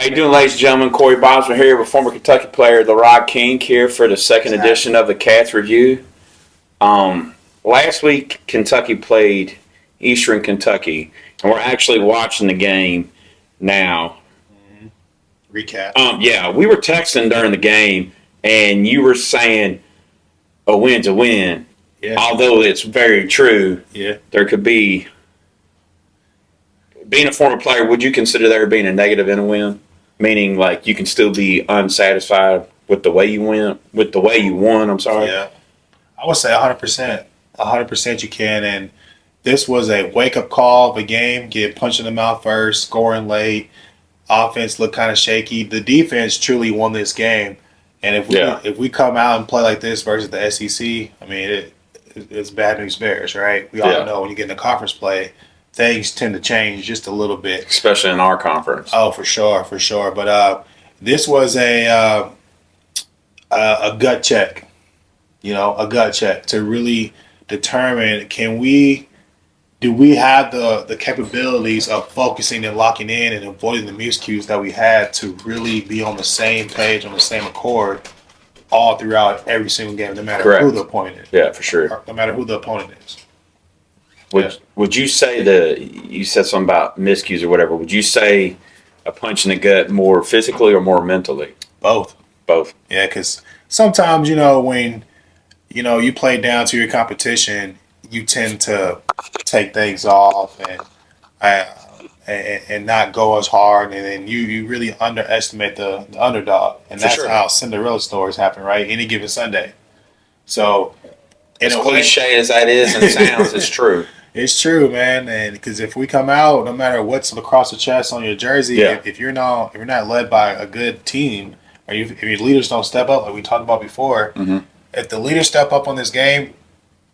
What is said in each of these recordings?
How you doing, ladies and gentlemen? Corey Bosmer here with former Kentucky player Larod King here for the second edition of the Cats Review. Last week, Kentucky played Eastern Kentucky, and we're actually watching the game now. Recap. Yeah, we were texting during the game, and you were saying a win's a win. Yeah. Although it's very true, Yeah. there could be. Being a former player, would you consider there being a negative in a win? Meaning, like, you can still be unsatisfied with the way you won. I'm sorry. Yeah. I would say 100%. 100% you can. And this was a wake-up call of a game. Get punched in the mouth first, scoring late. Offense looked kind of shaky. The defense truly won this game. And if we come out and play like this versus the SEC, I mean, it's bad news bears, right? We all know when you get into conference play, things tend to change just a little bit. Especially in our conference. Oh, for sure. But this was a gut check, a gut check to really determine do we have the capabilities of focusing and locking in and avoiding the miscues that we had to really be on the same page, on the same accord all throughout every single game, no matter who the opponent is. Yeah, for sure. No matter who the opponent is. Would you say you said something about miscues or whatever? Would you say a punch in the gut more physically or more mentally? Both. Yeah, because sometimes, when, you play down to your competition, you tend to take things off and not go as hard, and then you really underestimate the underdog. And that's how Cinderella stories happen, right? Any given Sunday. So, as cliche as that is and sounds, it's true. It's true, man, and because if we come out, no matter what's across the chest on your jersey, if you're not led by a good team, or if your leaders don't step up, like we talked about before, if the leaders step up on this game,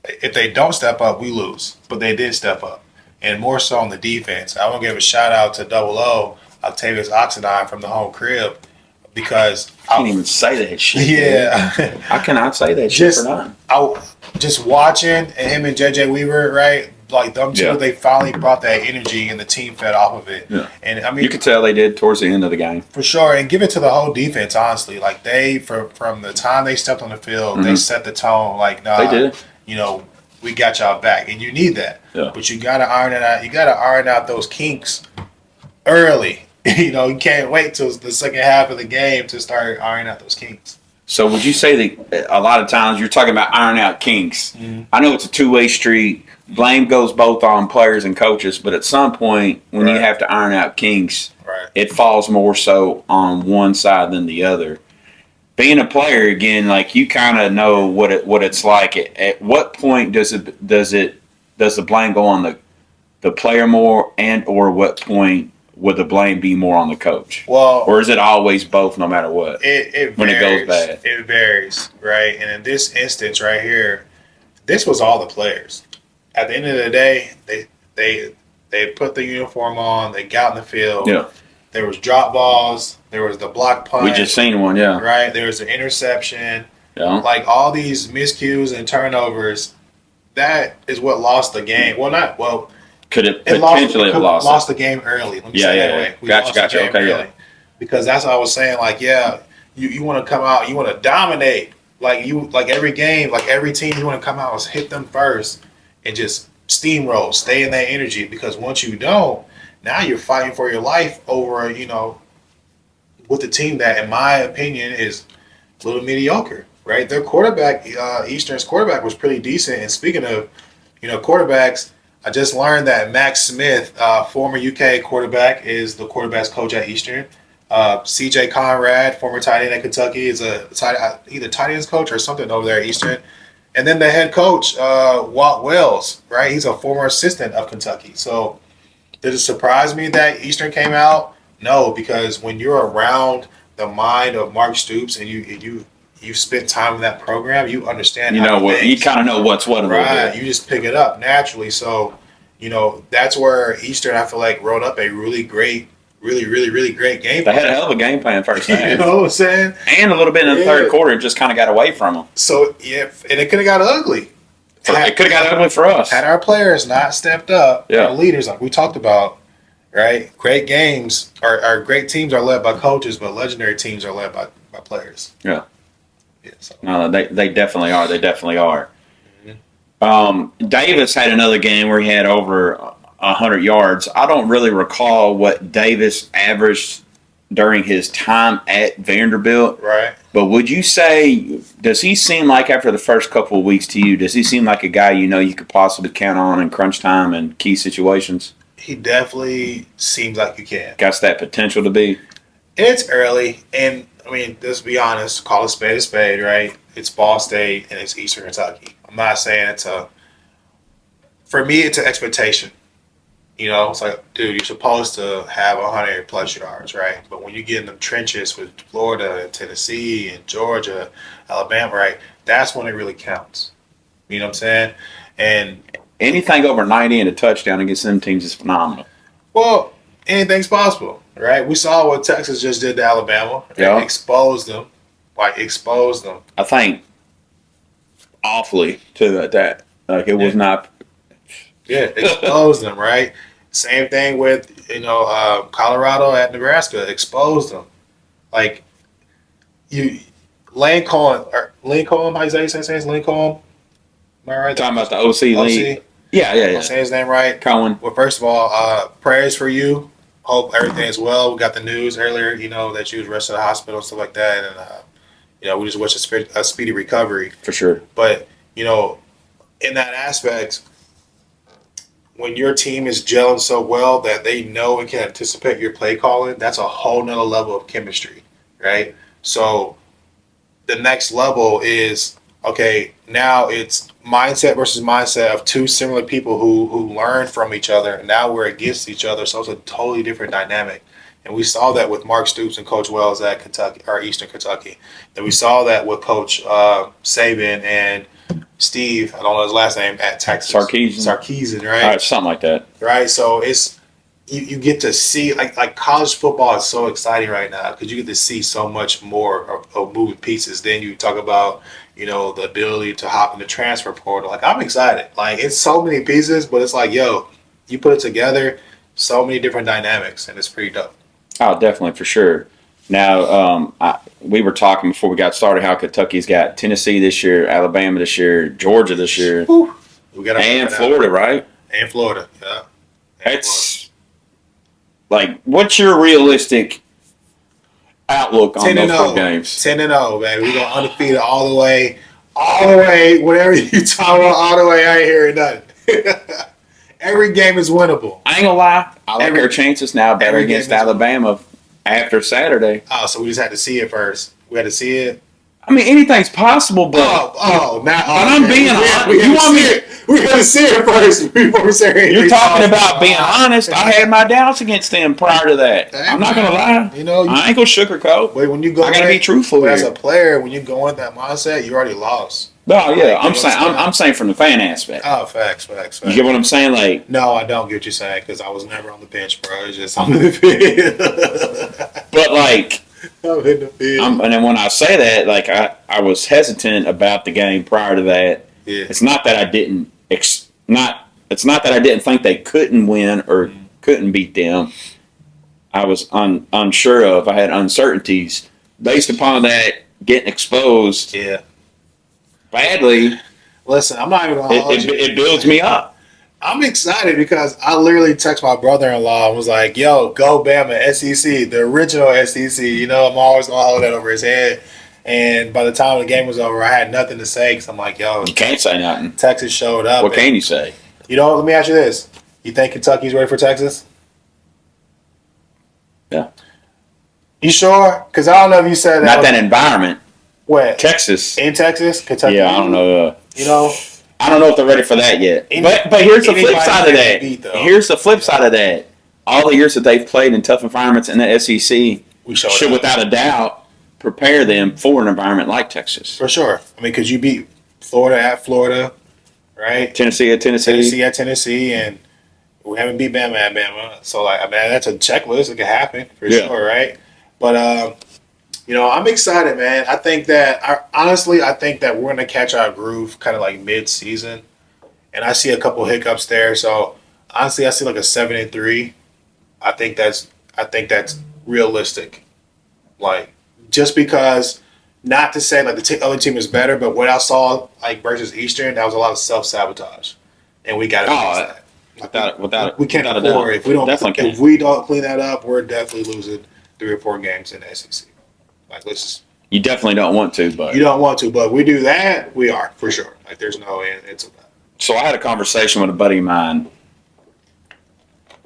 if they don't step up, we lose. But they did step up, and more so on the defense. I want to give a shout out to Double O, Octavius Oxendine from the home crib, because I can't even say that shit. Yeah, I cannot say that shit for nothing. Just watching and him and JJ Weaver, right? Like them two, they finally brought that energy, and the team fed off of it. Yeah. And I mean, you could tell they did towards the end of the game for sure. And give it to the whole defense, honestly. Like from the time they stepped on the field, they set the tone. Like, nah, they did. We got y'all back, and you need that. Yeah. But you gotta iron it out. You gotta iron out those kinks early. You can't wait till the second half of the game to start ironing out those kinks. So would you say that a lot of times you're talking about iron out kinks? I know it's a two-way street. Blame goes both on players and coaches, but at some point when you have to iron out kinks, it falls more so on one side than the other. Being a player, again, like you kind of know what it's like. At what point does the blame go on the player more, and or what point would the blame be more on the coach? Well, or is it always both, no matter what? It when varies. It goes bad, it varies, right? And in this instance right here, this was all the players. At the end of the day, they put the uniform on. They got in the field. Yeah. There was drop balls. There was the block punt. We just seen one, yeah. Right. There was an interception. Yeah. Like all these miscues and turnovers, that is what lost the game. Could it potentially have lost the game early? Let me say that way. Gotcha. Okay, early. Because that's what I was saying. Like, you want to come out, you want to dominate. Like every game, like every team, you want to come out and hit them first and just steamroll, stay in that energy. Because once you don't, now you're fighting for your life over, with a team that, in my opinion, is a little mediocre, right? Their quarterback, Eastern's quarterback, was pretty decent. And speaking of, quarterbacks, I just learned that Max Smith, former UK quarterback, is the quarterback's coach at Eastern. C.J. Conrad, former tight end at Kentucky, is either tight ends coach or something over there at Eastern. And then the head coach, Walt Wells, right? He's a former assistant of Kentucky. So did it surprise me that Eastern came out? No, because when you're around the mind of Mark Stoops and you've spent time in that program, you understand. You kind of know what's what. Right, you just pick it up naturally. So, that's where Eastern, I feel like, wrote up a really great, really great game plan. They had a hell of a game plan first half. You know what I'm saying? And a little bit in the third quarter, it just kind of got away from them. So, and it could have got ugly. It could have got ugly for us. Had our players not stepped up, our leaders, like we talked about, right? Great games are great teams are led by coaches, but legendary teams are led by players. Yeah. Yeah, so. No, they definitely are. They definitely are. Mm-hmm. Davis had another game where he had over 100 yards. I don't really recall what Davis averaged during his time at Vanderbilt. Right. But would you say, does he seem like after the first couple of weeks to you, does he seem like a guy you could possibly count on in crunch time and key situations? He definitely seems like you can. Got that potential to be? It's early, and I mean, let's be honest, call a spade, right? It's Ball State and it's Eastern Kentucky. I'm not saying for me, it's an expectation. It's like, dude, you're supposed to have 100 plus yards, right? But when you get in the trenches with Florida and Tennessee and Georgia, Alabama, right, that's when it really counts. You know what I'm saying? And anything over 90 and a touchdown against them teams is phenomenal. Well, anything's possible, right? We saw what Texas just did to Alabama. Yeah. Exposed them. Exposed them. I think awfully to that. Like it was not. Yeah, exposed them, right? Same thing with Colorado at Nebraska, exposed them. Like Lane Cohen, how you say his name? Lane Cohen. Am I right? Talking about the OC league. Yeah. I'm saying his name right. Cohen. Well, first of all, prayers for you. Hope everything's well. We got the news earlier, that you was rushed to the hospital and stuff like that, and we just wish a speedy recovery for sure. But in that aspect, when your team is gelling so well that they know and can anticipate your play calling, that's a whole nother level of chemistry, right? So the next level is, okay, now it's mindset versus mindset of two similar people who learn from each other, and now we're against each other, so it's a totally different dynamic. And we saw that with Mark Stoops and Coach Wells at Kentucky or Eastern Kentucky. And we saw that with Coach Saban and Steve, I don't know his last name, at Texas. Sarkisian, right? Something like that. Right. So it's you get to see like college football is so exciting right now because you get to see so much more of moving pieces. Then you talk about the ability to hop in the transfer portal. Like I'm excited. Like it's so many pieces, but it's like you put it together, so many different dynamics, and it's pretty dope. Oh, definitely for sure. Now, we were talking before we got started how Kentucky's got Tennessee this year, Alabama this year, Georgia this year, and Florida, right? And Florida, yeah. It's like, what's your realistic outlook on those 4 games? 10-0, baby. We're going undefeated all the way. Whatever you talk about, all the way. I ain't hearing nothing. Every game is winnable. I ain't gonna lie. I like our chances now better against Alabama after Saturday. Oh, so we just had to see it first. We had to see it. I mean, anything's possible, but I'm being honest. We got to see it first before we say anything. You're talking about being honest. I had my doubts against them prior to that. I'm not gonna lie. I ain't gonna sugarcoat. But when you go, I gotta be truthful here. As a player, when you go in that mindset, you already lost. No, yeah, I'm saying from the fan aspect. Oh, facts. You get what I'm saying? Like, no, I don't get what you're saying because I was never on the bench, bro. It's just on the field. But like, I'm in the field. And then when I say that, like, I was hesitant about the game prior to that. Yeah. It's not that I didn't. It's not that I didn't think they couldn't win or couldn't beat them. I was unsure of. I had uncertainties based upon that getting exposed. Yeah. Badly. Listen, I'm not even gonna hold you. It builds me up. I'm excited because I literally texted my brother-in-law and was like, yo, go Bama, SEC, the original SEC. I'm always gonna hold that over his head. And by the time the game was over, I had nothing to say because I'm like, yo, you can't say nothing. Texas showed up. What can you say? Let me ask you this. You think Kentucky's ready for Texas? Yeah. You sure? Because I don't know if you said that. Not that environment. What? Texas. In Texas? Kentucky? Yeah, I don't know. I don't know if they're ready for that yet. But here's the flip side of that. Here's the flip side of that. All the years that they've played in tough environments in the SEC should, without a doubt, prepare them for an environment like Texas. For sure. I mean, because you beat Florida at Florida, right? Tennessee at Tennessee. Tennessee at Tennessee, and we haven't beat Bama at Bama. So, that's a checklist. It could happen for sure, right? But, I'm excited, man. I think that we're going to catch our groove kind of like mid-season. And I see a couple hiccups there. So, honestly, I see like a 7-3. I think that's realistic. Like, just because, not to say like the other team is better, but what I saw like versus Eastern, that was a lot of self-sabotage, and we got to fix that. Without We can't without a afford doubt. if we don't Definitely if we don't clean that up, we're definitely losing 3 or 4 games in the SEC. Like, let's just. You definitely don't want to, but You don't want to, but we do that, we are for sure. Like, there's no it's about. so I had a conversation with a buddy of mine,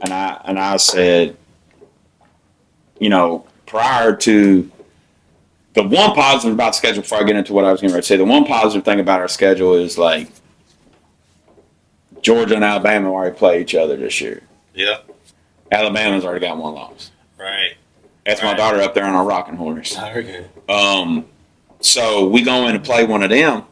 and I said, prior to the one positive about the schedule, before I get into what I was going to say, the one positive thing about our schedule is like Georgia and Alabama already play each other this year. Yeah. Alabama's already got 1 loss. Right. That's my daughter up there on our rocking horse. Okay. So we go in to play one of them,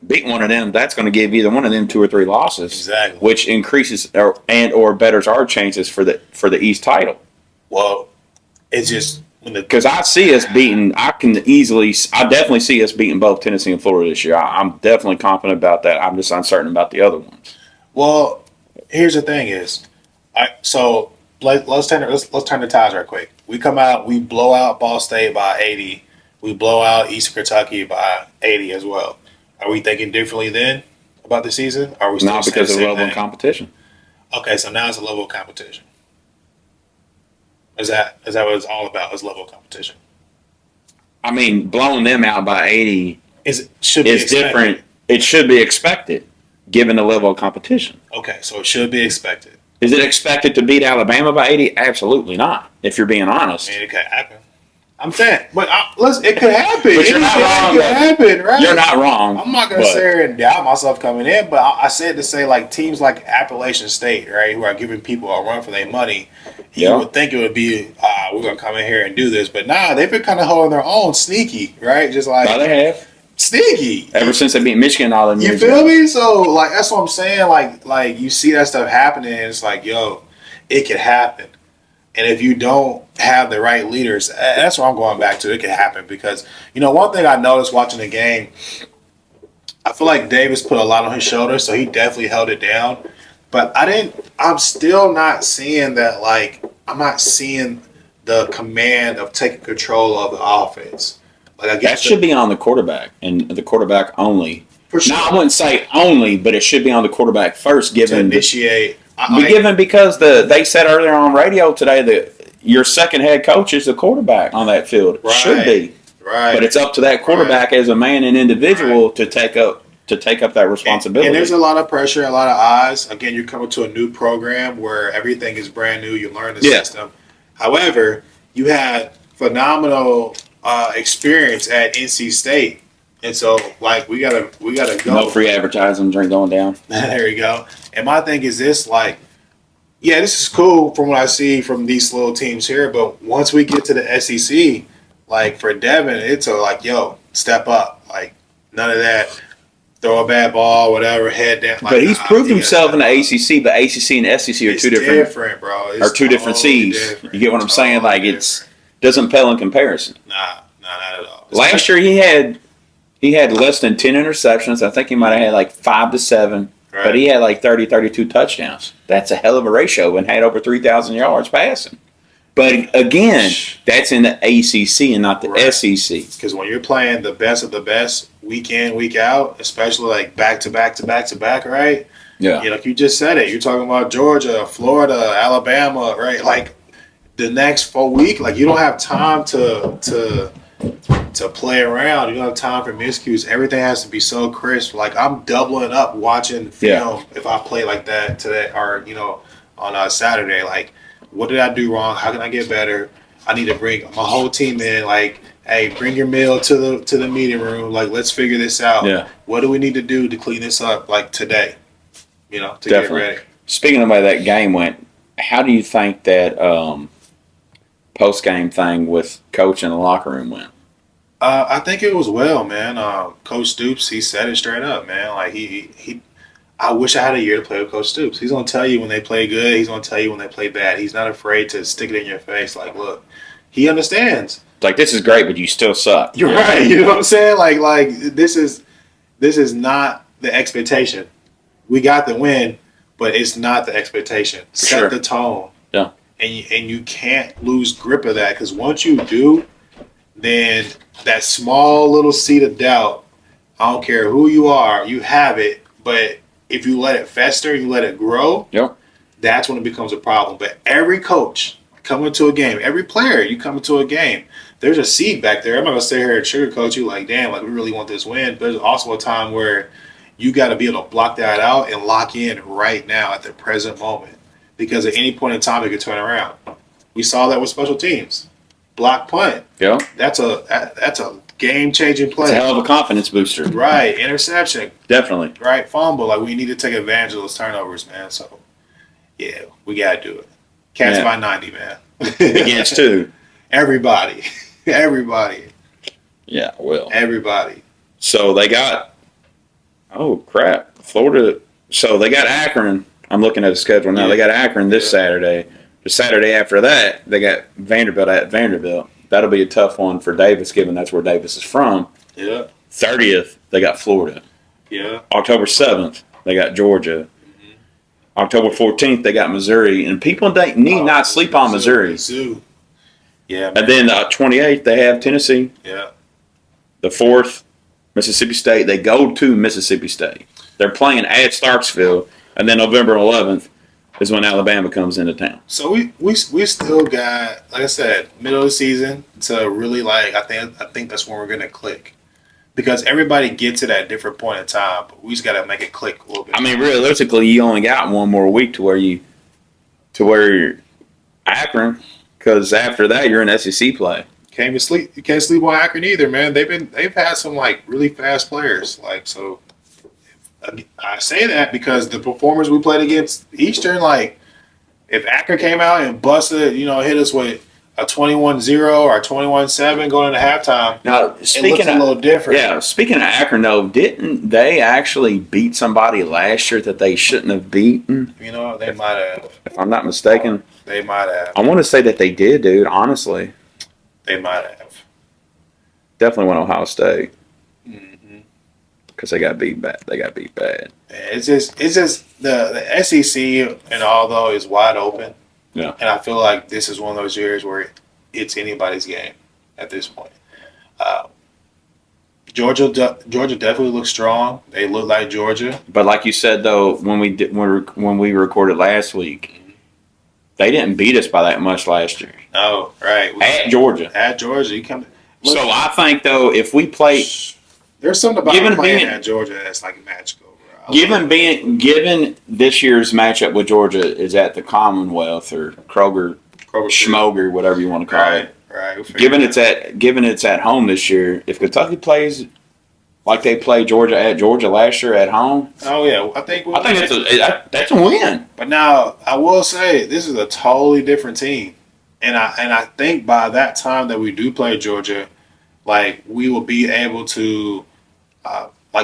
beat one of them. That's going to give either one of them 2 or 3 losses, Exactly. which increases or betters our chances for the East title. Well, it's just because I see us beating. I definitely see us beating both Tennessee and Florida this year. I'm definitely confident about that. I'm just uncertain about the other ones. Well, here's the thing: let's turn the tides right quick. We come out, we blow out Ball State by 80. We blow out Eastern Kentucky by 80 as well. Are we thinking differently then about the season? Are we still not because of the level of competition? Okay, so now it's a level of competition. Is that what it's all about? Is level of competition? I mean, blowing them out by 80 should be different. It should be expected, given the level of competition. Okay, so it should be expected. Is it expected to beat Alabama by 80? Absolutely not. If you're being honest, I mean, it could happen. I'm saying, but it could happen. But you're not wrong. It could happen, right? You're not wrong. I'm not going to sit here and doubt myself coming in, but I said to say, like, teams like Appalachian State, right, who are giving people a run for their money, you would think it would be, we're going to come in here and do this. But nah, they've been kind of holding their own sneaky, right? Just like. No, they have. Sneaky. Ever since they beat Michigan all the years. You feel me? So, like, that's what I'm saying. Like you see that stuff happening, and it's like, yo, it could happen. And if you don't have the right leaders, that's what I'm going back to. It could happen because, one thing I noticed watching the game, I feel like Davis put a lot on his shoulders, so he definitely held it down. But I'm still not seeing that, like, I'm not seeing the command of taking control of the offense. Like, that should be on the quarterback and the quarterback only. For sure. Now, I wouldn't say only, but it should be on the quarterback first, given to initiate. Because they said earlier on radio today that your second head coach is the quarterback on that field. Right. Should be. Right. But it's up to that quarterback as a man and individual to take up that responsibility. And there's a lot of pressure, a lot of eyes. Again, you're coming to a new program where everything is brand new. You learn the system. However, you had phenomenal experience at NC State. And so, like, we gotta go. No free advertising, drink going down. There you go. And my thing is this, like, yeah, this is cool from what I see from these little teams here, but once we get to the SEC, like, for Devin, it's like, yo, step up. Like, none of that, throw a bad ball, whatever, head down. Like, but he's proved himself in the ACC, but ACC and SEC are two different, bro. Are two different C's. Different. You get what I'm saying? Like, it doesn't pale in comparison. Nah, not at all. Last year he had less than 10 interceptions. I think he might have had like 5 to 7. Right. But he had like 30, 32 touchdowns. That's a hell of a ratio and had over 3,000 yards passing. But again, that's in the ACC and not the SEC. Because when you're playing the best of the best week in, week out, especially like back to back to back to back, right? Yeah. Like you just said it. You're talking about Georgia, Florida, Alabama, right? Like the next 4 weeks, like you don't have time to play around. You don't have time for miscues. Everything has to be so crisp. Like, I'm doubling up watching film if I play like that today or, on a Saturday. Like, what did I do wrong? How can I get better? I need to bring my whole team in. Like, hey, bring your meal to the meeting room. Like, let's figure this out. Yeah. What do we need to do to clean this up, like, today? To Definitely. Get ready. Speaking of the way that game went, how do you think that post-game thing with Coach in the locker room went? I think it was well, man. Coach Stoops, he said it straight up, man. Like he I wish I had a year to play with Coach Stoops. He's gonna tell you when they play good. He's gonna tell you when they play bad. He's not afraid to stick it in your face. Like, look, he understands. Like, this is great, but you still suck. You're right. You know what I'm saying? Like this is not the expectation. We got the win, but it's not the expectation. Set the tone. Yeah. and you can't lose grip of that, because once you do, then that small little seed of doubt, I don't care who you are, you have it. But if you let it fester, you let it grow, Yep. that's when it becomes a problem. But every coach coming to a game, every player you come into a game, there's a seed back there. I'm not gonna sit here and sugarcoat you like, damn, like we really want this win. But there's also a time where you got to be able to block that out and lock in right now at the present moment, because at any point in time it could turn around. We saw that with special teams, block punt. Yeah. That's a game changing play. It's a hell of a confidence booster. Right, interception. Definitely. Right, fumble. Like, we need to take advantage of those turnovers, man. So, yeah, we gotta do it. Cats by 90, man. Against two. Everybody. Yeah, well. Everybody. So they got, oh crap, Florida. So they got Akron. I'm looking at the schedule now. Yeah. They got Akron this Saturday. The Saturday after that, they got Vanderbilt at Vanderbilt. That'll be a tough one for Davis, given that's where Davis is from. Yeah. 30th, they got Florida. Yeah. October 7th, they got Georgia. Mm-hmm. October 14th, they got Missouri. And people need not sleep on Missouri. Mizzou. Yeah, man. And then 28th, they have Tennessee. Yeah. The 4th, Mississippi State. They go to Mississippi State. They're playing at Starksville. And then November 11th is when Alabama comes into town. So we still got, like I said, middle of the season to really, like, I think that's when we're gonna click, because everybody gets it at a different point in time, but we just gotta make it click a little bit. I mean, realistically, you only got one more week to where you're Akron, because after that you're in SEC play. You can't sleep on Akron either, man. They've had some like really fast players, like, so. I say that because the performers we played against Eastern, like, if Akron came out and busted, hit us with a 21-0 or a 21-7 going into halftime, Now, it looks a little different. Yeah, speaking of Akron, though, didn't they actually beat somebody last year that they shouldn't have beaten? They might have. If I'm not mistaken. They might have. I want to say that they did, dude, honestly. They might have. Definitely went Ohio State. Because they got beat bad. It's just the SEC and all though is wide open. Yeah. And I feel like this is one of those years where it's anybody's game at this point. Georgia definitely looks strong. They look like Georgia. But like you said, though, when we recorded last week, they didn't beat us by that much last year. Oh, right. At Georgia, you come. So I think, though, if we play, there's something about playing at Georgia that's like magical, bro. Given this year's matchup with Georgia is at the Commonwealth or Kroger Schmoger, whatever you want to call it. Right. Given it's at home this year, if Kentucky plays like they played Georgia at Georgia last year at home, oh yeah, I think that's a win. But now I will say this is a totally different team, and I think by that time that we do play Georgia, like, we will be able to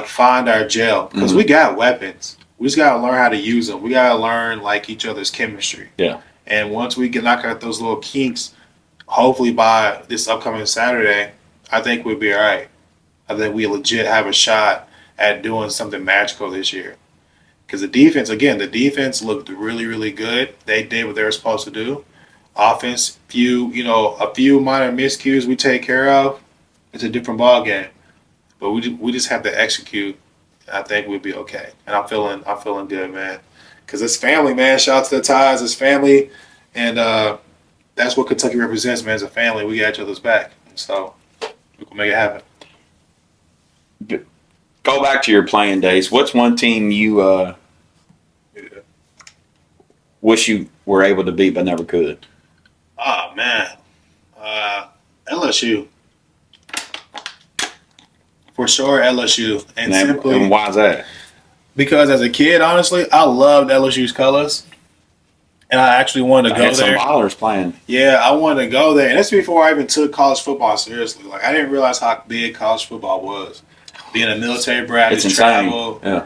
find our gel, because we got weapons. We just gotta learn how to use them. We gotta learn like each other's chemistry. Yeah. And once we can knock out those little kinks, hopefully by this upcoming Saturday, I think we'll be all right. I think we legit have a shot at doing something magical this year. Because the defense looked really, really good. They did what they were supposed to do. Offense, a few minor miscues we take care of. It's a different ball game. But we just have to execute. I think we'll be okay. And I'm feeling good, man. Because it's family, man. Shout out to the Ties. It's family. And that's what Kentucky represents, man. As a family, we got each other's back. So we can make it happen. Go back to your playing days. What's one team you wish you were able to beat but never could? Oh, man. LSU. For sure, LSU. And why is that? Because as a kid, honestly, I loved LSU's colors. And I actually wanted to go there. Some ballers playing. Yeah, I wanted to go there. And that's before I even took college football seriously. Like, I didn't realize how big college football was. Being a military brat, it's travel. Yeah.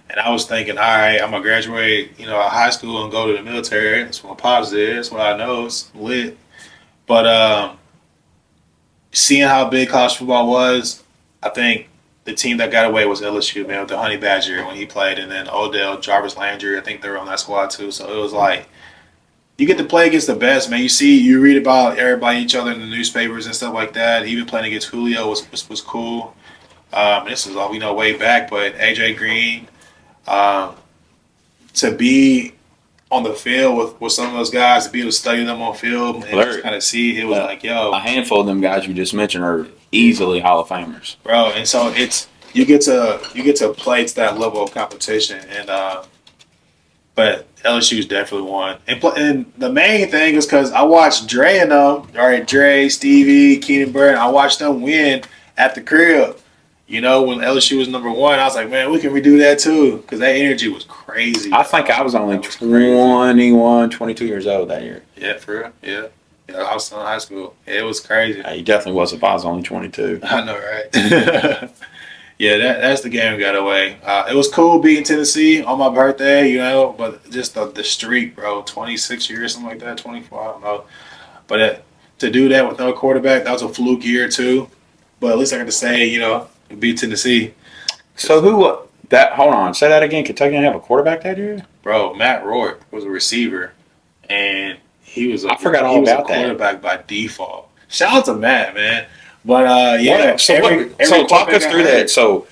And I was thinking, all right, I'm going to graduate, high school and go to the military. That's what my pops did. That's what I know. It's lit. But seeing how big college football was, I think the team that got away was LSU, man, with the Honey Badger when he played. And then Odell, Jarvis Landry, I think they were on that squad too. So it was like, you get to play against the best, man. You read about everybody, each other in the newspapers and stuff like that. Even playing against Julio was cool. This is all we know way back, but AJ Green, to be on the field with some of those guys, to be able to study them on film and just kind of see, it was like, yo, a handful of them guys you just mentioned are easily Hall of Famers, bro. And so you get to play to that level of competition, and but LSU's definitely won. And the main thing is because I watched Dre and them, all right, Dre, Stevie, Keenan Burton. I watched them win at the crib. You know, when LSU was number 1, I was like, man, we can redo that too, because that energy was crazy. I think I was only 21, 22 years old that year. Yeah, for real. Yeah. I was still in high school. It was crazy. He definitely was if I was only 22. I know, right? Yeah, that's the game we got away. It was cool beating Tennessee on my birthday, you know, but just the streak, bro, 26 years, something like that, 24, I don't know. But to do that with no quarterback, that was a fluke year too. But at least I got to say, you know, we beat Tennessee. So hold on, say that again. Kentucky didn't have a quarterback that year? Bro, Matt Rourke was a receiver, and he was I forgot all about that. Quarterback by default. Shout out to Matt, man. But yeah, so talk us through that. So,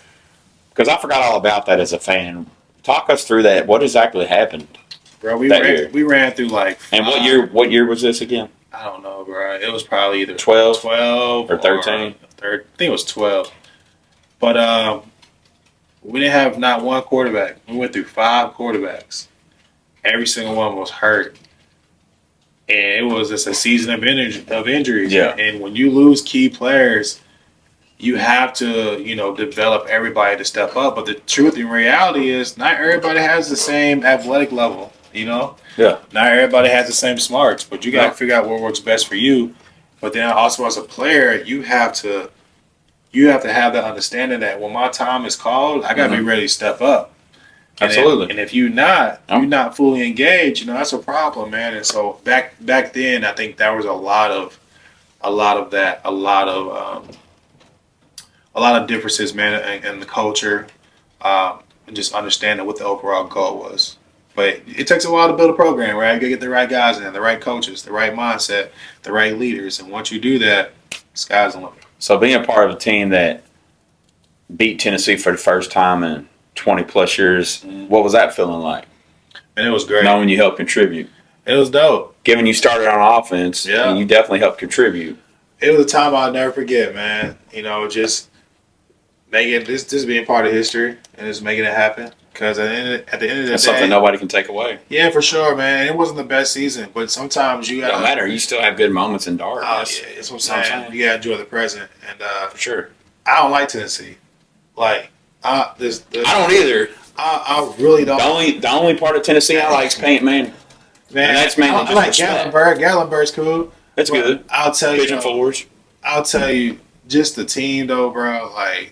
because I forgot all about that as a fan, talk us through that. What exactly happened, bro? We ran through like. And what year was this again? I don't know, bro. It was probably either 12 or 13. I think it was 12. But we didn't have not one quarterback. We went through 5 quarterbacks. Every single one was hurt. And it was just a season of injuries. Yeah. And when you lose key players, you have to, you know, develop everybody to step up. But the truth and reality is not everybody has the same athletic level, you know? Yeah. Not everybody has the same smarts, but you got to figure out what works best for you. But then also as a player, you have to have that understanding that when my time is called, I got to be ready to step up. Absolutely. And if you're not fully engaged, you know, that's a problem, man. And so back then, I think there was a lot of differences, man, in the culture, and just understanding what the overall goal was. But it takes a while to build a program, right? You gotta get the right guys in, the right coaches, the right mindset, the right leaders, and once you do that, sky's the limit. So being a part of a team that beat Tennessee for the first time in 20 plus years, what was that feeling like? And it was great. Knowing you helped contribute. It was dope. Given you started on offense, and you definitely helped contribute. It was a time I'll never forget, man. You know, just making this being part of history and just making it happen. Because at the end of the day, that's something nobody can take away. Yeah, for sure, man. It wasn't the best season, but sometimes you got. No matter. You still have good moments in darkness. Oh, yeah, that's what I'm saying. You gotta enjoy the present, and for sure. I don't like Tennessee. Like, I don't either. I really don't. The only part of Tennessee I like is Paint Man. Man, that's mainly I like Gatlinburg. Gatlinburg's cool. That's good. I'll tell you. Pigeon Forge. I'll tell you, just the team though, bro. Like,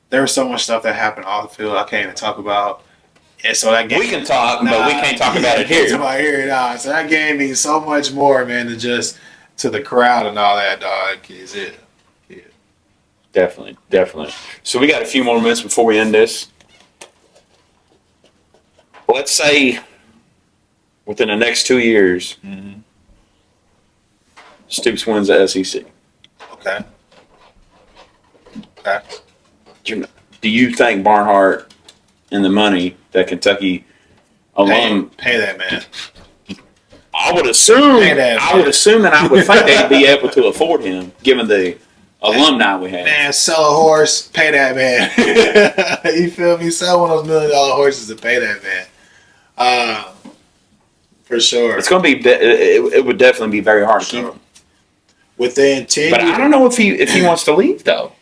there was so much stuff that happened off the field I can't even talk about. And so that game, we can talk, but we can't talk about it here. So that game means so much more, man, than just to the crowd and all that, dog. Is it? Yeah. Definitely. So we got a few more minutes before we end this. Let's say within the next 2 years, Stoops wins the SEC. Okay. Do you think Barnhart and the money that Kentucky alum pay that man? I would assume that I would think they'd be able to afford him, given the alumni we have. Man, sell a horse, pay that man. You feel me? Sell one of those $1 million horses and pay that man. For sure. It's going to be. It would definitely be very hard to keep him. Within 10 But I don't know if he wants to leave though.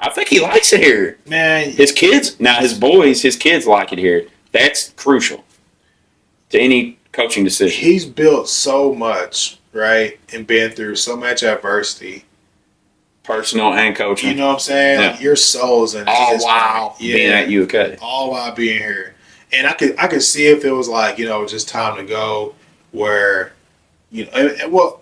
I think he likes it here. Man, his kids like it here. That's crucial to any coaching decision. He's built so much, right, and been through so much adversity, personal and coaching. You know what I'm saying? Yeah. Like, your soul's in all while being at UK. All while being here, and I could see if it was like, you know, just time to go, where, you know,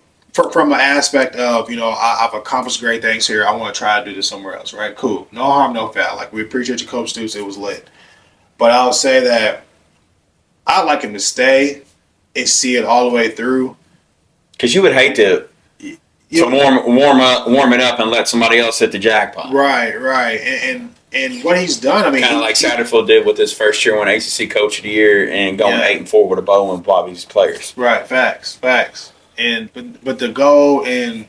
from an aspect of, you know, I've accomplished great things here. I want to try to do this somewhere else, right? Cool. No harm, no foul. Like, we appreciate you, Coach Stoops. It was lit. But I'll say that I'd like him to stay, and see it all the way through. Because you would hate to warm it up and let somebody else hit the jackpot. Right. And what he's done, I mean, kind of like Satterfield did with his first year, won ACC Coach of the Year and going 8-4 with a bow and Bobby's players. Right, facts. And but to go and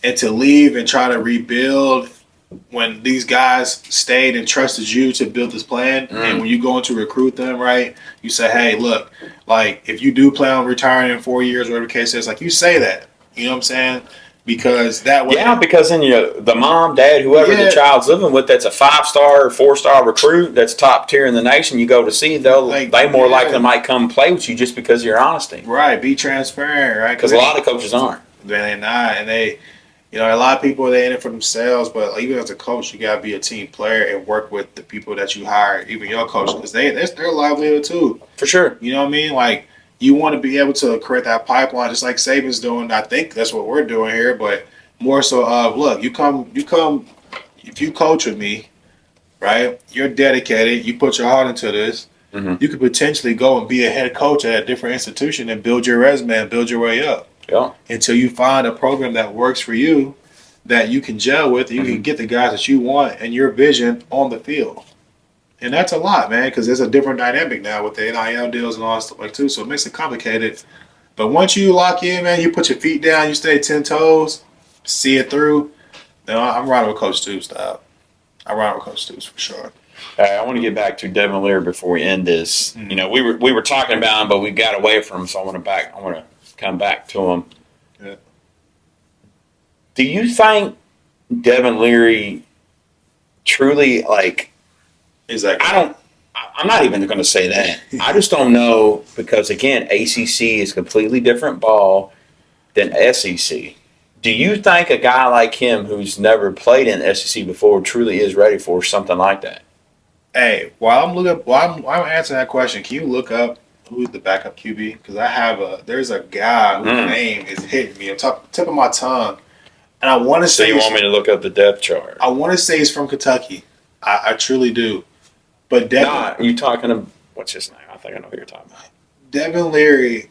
to leave and try to rebuild when these guys stayed and trusted you to build this plan, and when you go in to recruit them, right, you say, hey, look, like if you do plan on retiring in 4 years, whatever the case is, like you say that, you know what I'm saying? Because that way, because then the mom, dad, whoever the child's living with, that's a 5-star or 4-star recruit, that's top tier in the nation. You go to see, they more likely might come play with you just because of your honesty. Right, be transparent, right? Because a lot of coaches aren't. They're not, and they. You know, a lot of people, they're in it for themselves, but even as a coach, you got to be a team player and work with the people that you hire, even your coach, because that's their livelihood too. For sure. You know what I mean? Like, you want to be able to create that pipeline, just like Saban's doing. I think that's what we're doing here, but more so look, you come, if you coach with me, right, you're dedicated, you put your heart into this, you could potentially go and be a head coach at a different institution and build your resume and build your way up. Yeah. Until you find a program that works for you, that you can gel with, you can get the guys that you want and your vision on the field. And that's a lot, man, because there's a different dynamic now with the NIL deals and all that stuff like too. So it makes it complicated. But once you lock in, man, you put your feet down, you stay 10 toes, see it through. Then I'm riding with Coach Stoops, style. I'm riding with Coach Stoops for sure. I want to get back to Devin Leary before we end this. You know, we were talking about him, but we got away from him, so I want to come back to him. Yeah. Do you think Devin Leary truly is that? I'm not even going to say that. I just don't know because again, ACC is completely different ball than SEC. Do you think a guy like him who's never played in SEC before truly is ready for something like that? Hey, while I'm answering that question, can you look up who's the backup QB? Because there's a guy whose name is hitting me on tip of my tongue, and I want to say. So you want me to look up the depth chart? I want to say he's from Kentucky. I truly do, but Devin. You talking to what's his name? I think I know who you're talking about. Devin Leary,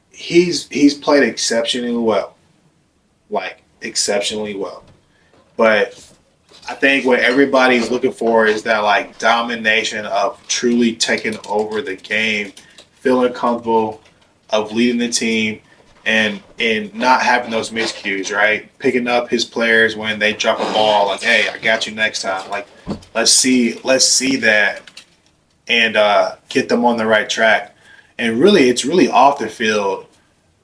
he's played exceptionally well, but. I think what everybody's looking for is that domination of truly taking over the game, feeling comfortable, of leading the team, and not having those miscues, right? Picking up his players when they drop a ball, like, hey, I got you next time. Like, let's see that and get them on the right track. And really, it's really off the field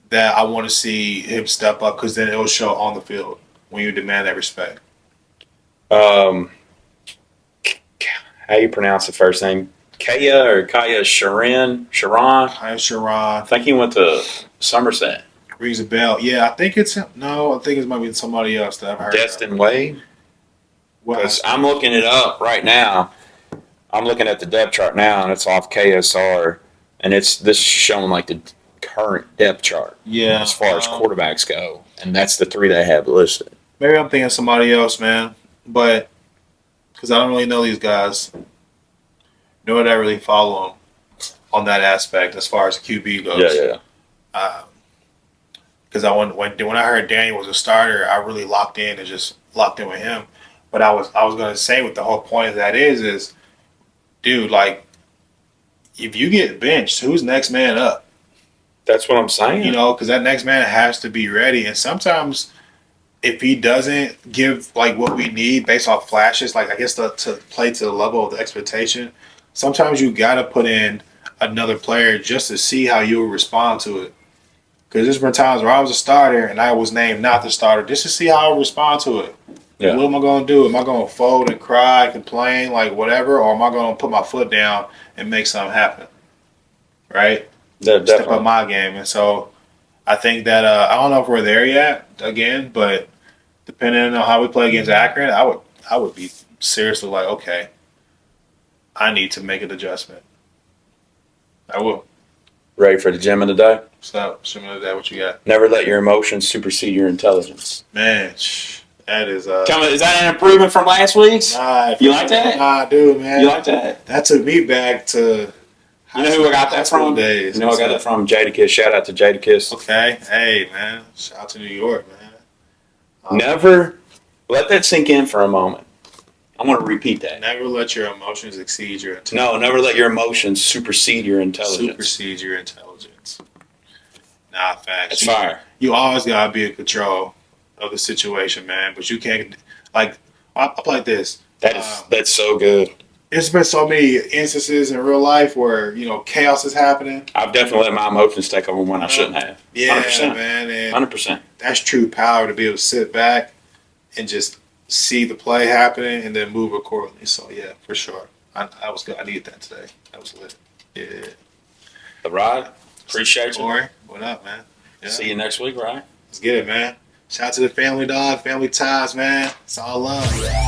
that I want to see him step up because then it will show on the field when you demand that respect. How you pronounce the first name? Kaya Sharon? Kaya Sharon. I think he went to Somerset. Rings a bell. Yeah, I think it's him. No, I think it might be somebody else that I've heard. Destin Wade? Because I'm looking it up right now. I'm looking at the depth chart now, and it's off KSR, and this is showing the current depth chart. Yeah. As far as quarterbacks go, and that's the 3 they have listed. Maybe I'm thinking somebody else, man. But because I don't really know these guys, nor did I really follow them on that aspect as far as QB goes. Yeah. Because when I heard Daniel was a starter, I really locked in with him. But I was going to say what the whole point of that is, dude, if you get benched, who's next man up? That's what I'm saying. You know, because that next man has to be ready, and sometimes. If he doesn't give what we need based off flashes, I guess to play to the level of the expectation, sometimes you got to put in another player just to see how you'll respond to it. Because there's been times where I was a starter and I was named not the starter just to see how I'll respond to it. Yeah. What am I going to do? Am I going to fold and cry, complain, whatever, or am I going to put my foot down and make something happen? Right? Step up my game. And so I think that I don't know if we're there yet again, but depending on how we play against Akron, I would be seriously okay, I need to make an adjustment. I will. Ready for the gem of the day? Stop. Gem of the day. What you got? Never let your emotions supersede your intelligence. Man, that is. Is that an improvement from last week's? Nah, you like that? Nah, dude, man. You like that? That took me back to You know who I got that from? Days. You know I got it from Jadakiss. Shout out to Jadakiss. Okay. Hey, man. Shout out to New York, man. Never let that sink in for a moment. I want to repeat that. Never let your emotions exceed your intelligence. No, never let your emotions supersede your intelligence. Supersede your intelligence. Nah, facts. It's fire. You always gotta be in control of the situation, man. But you can't, like, I'll play like this. That's so good. There's been so many instances in real life where, you know, chaos is happening. I've definitely let my emotions take over when I shouldn't have. Yeah, 100%. man. And 100%. that's true power to be able to sit back and just see the play happening and then move accordingly. So, yeah, for sure. I was good. I needed that today. That was lit. Yeah. Larod, appreciate you. Corey, what up, man? Yeah. See you next week, right? Let's get it, man. Shout out to the family, dog. Family ties, man. It's all love.